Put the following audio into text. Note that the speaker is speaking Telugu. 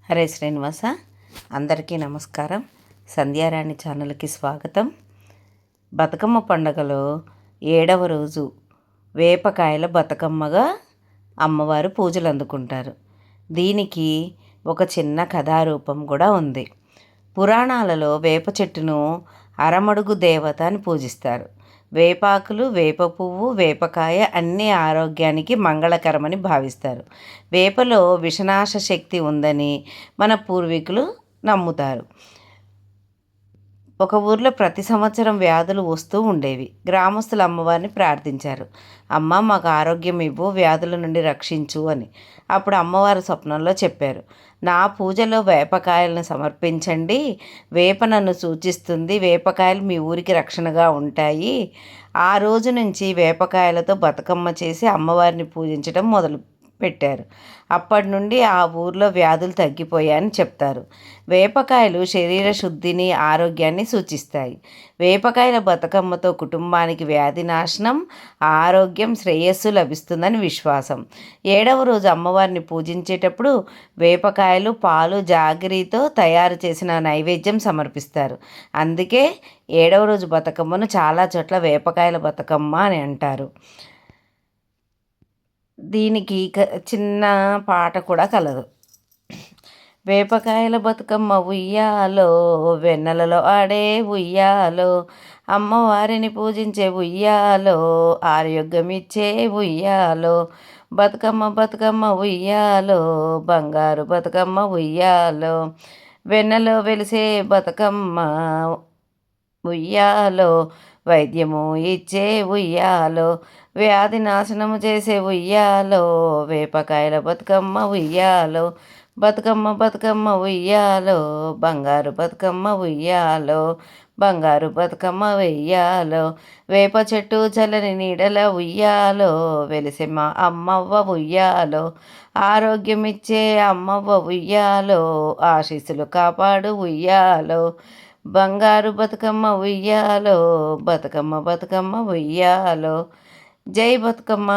హరే శ్రీనివాస, అందరికీ నమస్కారం. సంధ్యారాణి ఛానల్కి స్వాగతం. బతుకమ్మ పండుగలో 7వ రోజు వేపకాయల బతుకమ్మగా అమ్మవారు పూజలు అందుకుంటారు. దీనికి ఒక చిన్న కథారూపం కూడా ఉంది. పురాణాలలో వేప చెట్టును అరమడుగు దేవత అని పూజిస్తారు. వేపాకులు, వేప పువ్వు, వేపకాయ అన్నీ ఆరోగ్యానికి మంగళకరమని భావిస్తారు. వేపలో విషనాశ శక్తి ఉందని మన పూర్వీకులు నమ్ముతారు. ఒక ఊర్లో ప్రతి సంవత్సరం వ్యాధులు వస్తూ ఉండేవి. గ్రామస్తులు అమ్మవారిని ప్రార్థించారు. అమ్మ, మాకు ఆరోగ్యం ఇవ్వు, వ్యాధుల నుండి రక్షించు అని. అప్పుడు అమ్మవారు స్వప్నంలో చెప్పారు, నా పూజలో వేపకాయలను సమర్పించండి. వేప నన్ను సూచిస్తుంది. వేపకాయలు మీ ఊరికి రక్షణగా ఉంటాయి. ఆ రోజు నుంచి వేపకాయలతో బతుకమ్మ చేసి అమ్మవారిని పూజించడం మొదలు పెట్టారు. అప్పటి నుండి ఆ ఊర్లో వ్యాధులు తగ్గిపోయాయని చెప్తారు. వేపకాయలు శరీర శుద్ధిని, ఆరోగ్యాన్ని సూచిస్తాయి. వేపకాయల బతుకమ్మతో కుటుంబానికి వ్యాధి నాశనం, ఆరోగ్యం, శ్రేయస్సు లభిస్తుందని విశ్వాసం. 7వ రోజు అమ్మవారిని పూజించేటప్పుడు వేపకాయలు, పాలు, జాగరితో తయారు చేసిన నైవేద్యం సమర్పిస్తారు. అందుకే 7వ రోజు బతుకమ్మను చాలా చోట్ల వేపకాయల బతుకమ్మ అని అంటారు. దీనికి చిన్న పాట కూడా కలదు. వేపకాయల బతుకమ్మ ఉయ్యాలో, వెన్నెలలో ఆడే ఉయ్యాలో, అమ్మవారిని పూజించే ఉయ్యాలో, ఆరోగ్యమిచ్చే ఉయ్యాలో, బతుకమ్మ బతుకమ్మ ఉయ్యాలో, బంగారు బతుకమ్మ ఉయ్యాలో, వెన్నెలో వెలిసే బతుకమ్మ ఉయ్యాలో, వైద్యము ఇచ్చే ఉయ్యాలో, వ్యాధి నాశనము చేసే ఉయ్యాలో, వేపకాయల బతుకమ్మ ఉయ్యాలో, బతుకమ్మ బతుకమ్మ ఉయ్యాలో, బంగారు బతుకమ్మ ఉయ్యాలో, బంగారు బతుకమ్మ ఉయ్యాలో, వేప చెట్టు చల్లని నీడల ఉయ్యాలో, వెలిసే మా అమ్మవ్వ ఉయ్యాలో, ఆరోగ్యమిచ్చే అమ్మవ్వ ఉయ్యాలో, ఆశీస్సులు కాపాడు ఉయ్యాలో, బంగారు బతుకమ్మ ఉయ్యాలో, బతుకమ్మ బతుకమ్మ ఉయ్యాలో. జై బతుకమ్మ.